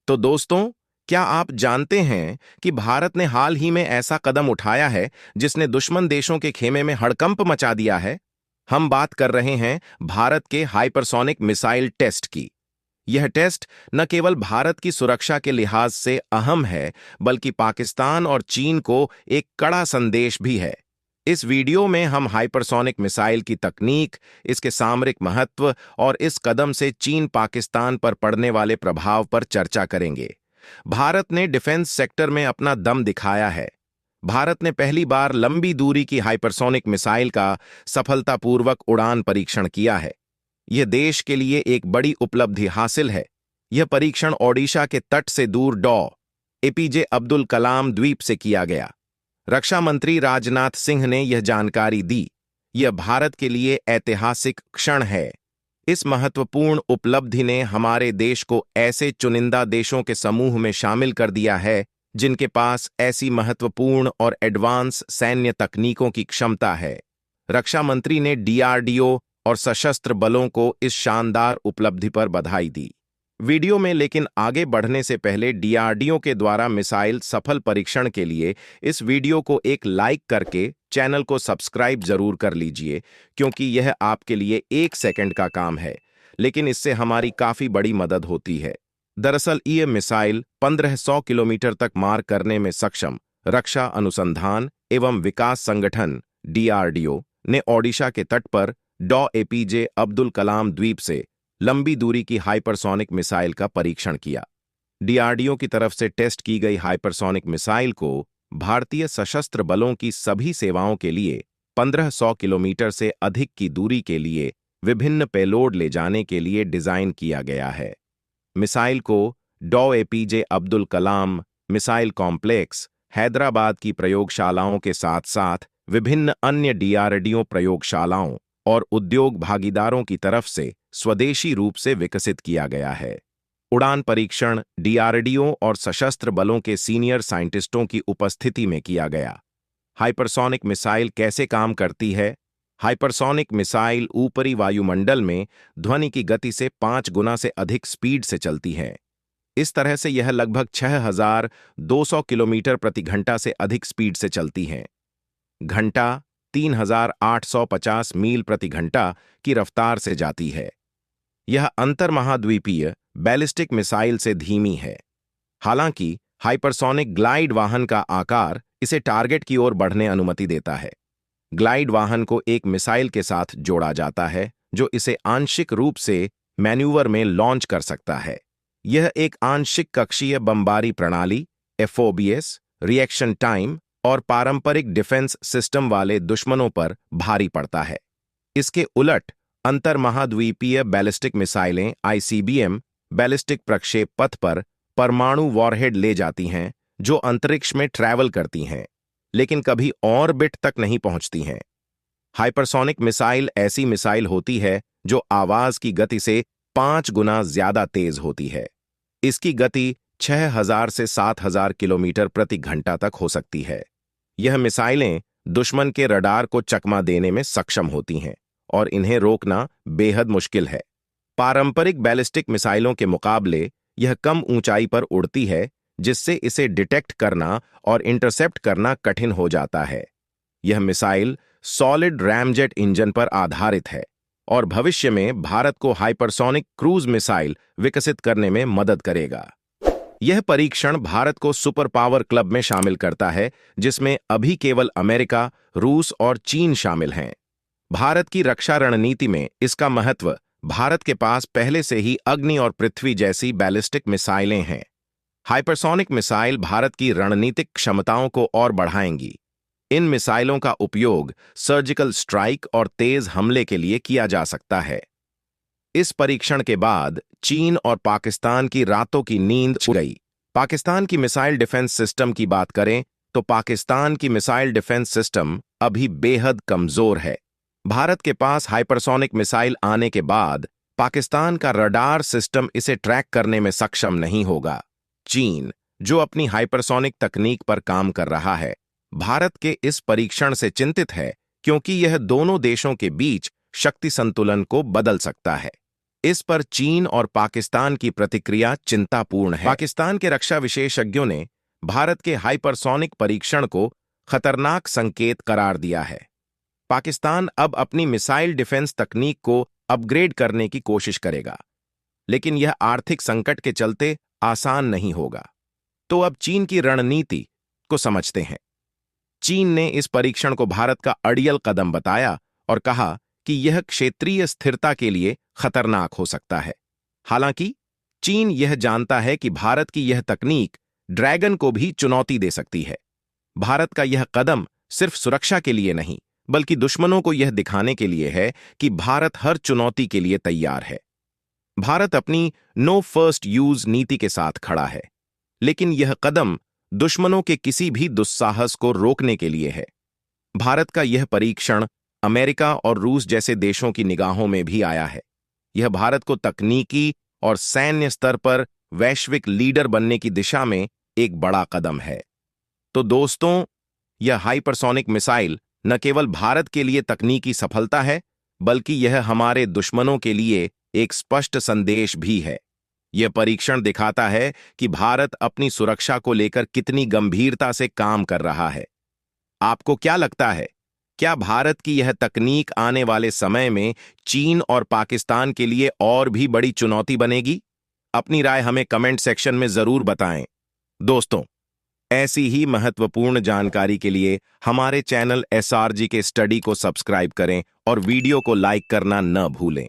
तो दोस्तों, क्या आप जानते हैं कि भारत ने हाल ही में ऐसा कदम उठाया है जिसने दुश्मन देशों के खेमे में हड़कंप मचा दिया है? हम बात कर रहे हैं भारत के हाइपरसोनिक मिसाइल टेस्ट की। यह टेस्ट न केवल भारत की सुरक्षा के लिहाज से अहम है, बल्कि पाकिस्तान और चीन को एक कड़ा संदेश भी है। इस वीडियो में हम हाइपरसोनिक मिसाइल की तकनीक, इसके सामरिक महत्व और इस कदम से चीन पाकिस्तान पर पड़ने वाले प्रभाव पर चर्चा करेंगे। भारत ने डिफेंस सेक्टर में अपना दम दिखाया है। भारत ने पहली बार लंबी दूरी की हाइपरसोनिक मिसाइल का सफलतापूर्वक उड़ान परीक्षण किया है। यह देश के लिए एक बड़ी उपलब्धि हासिल है। यह परीक्षण ओडिशा के तट से दूर एपीजे अब्दुल कलाम द्वीप से किया गया। रक्षा मंत्री राजनाथ सिंह ने यह जानकारी दी। यह भारत के लिए ऐतिहासिक क्षण है। इस महत्वपूर्ण उपलब्धि ने हमारे देश को ऐसे चुनिंदा देशों के समूह में शामिल कर दिया है जिनके पास ऐसी महत्वपूर्ण और एडवांस सैन्य तकनीकों की क्षमता है। रक्षा मंत्री ने डीआरडीओ और सशस्त्र बलों को इस शानदार उपलब्धि पर बधाई दी। वीडियो में लेकिन आगे बढ़ने से पहले डीआरडीओ के द्वारा मिसाइल सफल परीक्षण के लिए इस वीडियो को एक लाइक करके चैनल को सब्सक्राइब जरूर कर लीजिए, क्योंकि यह आपके लिए 1 सेकंड का काम है, लेकिन इससे हमारी काफी बड़ी मदद होती है। दरअसल यह मिसाइल 1500 किलोमीटर तक मार करने में सक्षम रक्षा अनुसंधान एवं विकास संगठन डीआरडीओ ने ओडिशा के तट पर एपीजे अब्दुल कलाम द्वीप से लंबी दूरी की हाइपरसोनिक मिसाइल का परीक्षण किया। डीआरडीओ की तरफ से टेस्ट की गई हाइपरसोनिक मिसाइल को भारतीय सशस्त्र बलों की सभी सेवाओं के लिए 1500 किलोमीटर से अधिक की दूरी के लिए विभिन्न पेलोड ले जाने के लिए डिजाइन किया गया है। मिसाइल को APJ Abdul Kalam missile complex, Hyderabad की प्रयोगशालाओं के साथ साथ विभिन्न अन्य डीआरडीओ प्रयोगशालाओं और उद्योग भागीदारों की तरफ से स्वदेशी रूप से विकसित किया गया है। उड़ान परीक्षण डीआरडीओ और सशस्त्र बलों के सीनियर साइंटिस्टों की उपस्थिति में किया गया। हाइपरसोनिक मिसाइल कैसे काम करती है? हाइपरसोनिक मिसाइल ऊपरी वायुमंडल में ध्वनि की गति से 5 गुना से अधिक स्पीड से चलती है। इस तरह से यह लगभग 6200 किलोमीटर प्रति घंटा से अधिक स्पीड से चलती हैं। घंटा 3850 मील प्रति घंटा की रफ्तार से जाती है। यह अंतर्महाद्वीपीय बैलिस्टिक मिसाइल से धीमी है। हालांकि हाइपरसोनिक ग्लाइड वाहन का आकार इसे टारगेट की ओर बढ़ने अनुमति देता है। ग्लाइड वाहन को एक मिसाइल के साथ जोड़ा जाता है जो इसे आंशिक रूप से मैन्यूवर में लॉन्च कर सकता है। यह एक आंशिक कक्षीय बमबारी प्रणाली एफओबीएस, रिएक्शन टाइम और पारंपरिक डिफेंस सिस्टम वाले दुश्मनों पर भारी पड़ता है। इसके उलट अंतर्महाद्वीपीय बैलिस्टिक मिसाइलें आईसीबीएम बैलिस्टिक प्रक्षेप पथ पर परमाणु वॉरहेड ले जाती हैं, जो अंतरिक्ष में ट्रैवल करती हैं, लेकिन कभी ऑर्बिट तक नहीं पहुंचती हैं। हाइपरसोनिक मिसाइल ऐसी मिसाइल होती है जो आवाज की गति से 5 गुना ज्यादा तेज होती है। इसकी गति 6000 से 7000 किलोमीटर प्रति घंटा तक हो सकती है। यह मिसाइलें दुश्मन के रडार को चकमा देने में सक्षम होती हैं और इन्हें रोकना बेहद मुश्किल है। पारंपरिक बैलिस्टिक मिसाइलों के मुकाबले यह कम ऊंचाई पर उड़ती है, जिससे इसे डिटेक्ट करना और इंटरसेप्ट करना कठिन हो जाता है। यह मिसाइल सॉलिड रैमजेट इंजन पर आधारित है और भविष्य में भारत को हाइपरसोनिक क्रूज मिसाइल विकसित करने में मदद करेगा। यह परीक्षण भारत को सुपर पावर क्लब में शामिल करता है, जिसमें अभी केवल अमेरिका, रूस और चीन शामिल हैं। भारत की रक्षा रणनीति में इसका महत्व भारत के पास पहले से ही अग्नि और पृथ्वी जैसी बैलिस्टिक मिसाइलें हैं। हाइपरसोनिक मिसाइल भारत की रणनीतिक क्षमताओं को और बढ़ाएंगी। इन मिसाइलों का उपयोग सर्जिकल स्ट्राइक और तेज हमले के लिए किया जा सकता है। इस परीक्षण के बाद चीन और पाकिस्तान की रातों की नींद उड़ गई। पाकिस्तान की मिसाइल डिफेंस सिस्टम की बात करें तो पाकिस्तान की मिसाइल डिफेंस सिस्टम अभी बेहद कमजोर है। भारत के पास हाइपरसोनिक मिसाइल आने के बाद पाकिस्तान का रडार सिस्टम इसे ट्रैक करने में सक्षम नहीं होगा। चीन, जो अपनी हाइपरसोनिक तकनीक पर काम कर रहा है, भारत के इस परीक्षण से चिंतित है, क्योंकि यह दोनों देशों के बीच शक्ति संतुलन को बदल सकता है। इस पर चीन और पाकिस्तान की प्रतिक्रिया चिंतापूर्ण है। पाकिस्तान के रक्षा विशेषज्ञों ने भारत के हाइपरसोनिक परीक्षण को खतरनाक संकेत करार दिया है। पाकिस्तान अब अपनी मिसाइल डिफेंस तकनीक को अपग्रेड करने की कोशिश करेगा, लेकिन यह आर्थिक संकट के चलते आसान नहीं होगा। तो अब चीन की रणनीति को समझते हैं। चीन ने इस परीक्षण को भारत का अड़ियल कदम बताया और कहा कि यह क्षेत्रीय स्थिरता के लिए खतरनाक हो सकता है। हालांकि चीन यह जानता है कि भारत की यह तकनीक ड्रैगन को भी चुनौती दे सकती है। भारत का यह कदम सिर्फ सुरक्षा के लिए नहीं, बल्कि दुश्मनों को यह दिखाने के लिए है कि भारत हर चुनौती के लिए तैयार है। भारत अपनी नो फर्स्ट यूज नीति के साथ खड़ा है, लेकिन यह कदम दुश्मनों के किसी भी दुस्साहस को रोकने के लिए है। भारत का यह परीक्षण अमेरिका और रूस जैसे देशों की निगाहों में भी आया है। यह भारत को तकनीकी और सैन्य स्तर पर वैश्विक लीडर बनने की दिशा में एक बड़ा कदम है। तो दोस्तों, यह हाइपरसोनिक मिसाइल न केवल भारत के लिए तकनीकी सफलता है, बल्कि यह हमारे दुश्मनों के लिए एक स्पष्ट संदेश भी है। यह परीक्षण दिखाता है कि भारत अपनी सुरक्षा को लेकर कितनी गंभीरता से काम कर रहा है। आपको क्या लगता है? क्या भारत की यह तकनीक आने वाले समय में चीन और पाकिस्तान के लिए और भी बड़ी चुनौती बनेगी? अपनी राय हमें कमेंट सेक्शन में जरूर बताएं। दोस्तों, ऐसी ही महत्वपूर्ण जानकारी के लिए हमारे चैनल एसआरजी के स्टडी को सब्सक्राइब करें और वीडियो को लाइक करना न भूलें।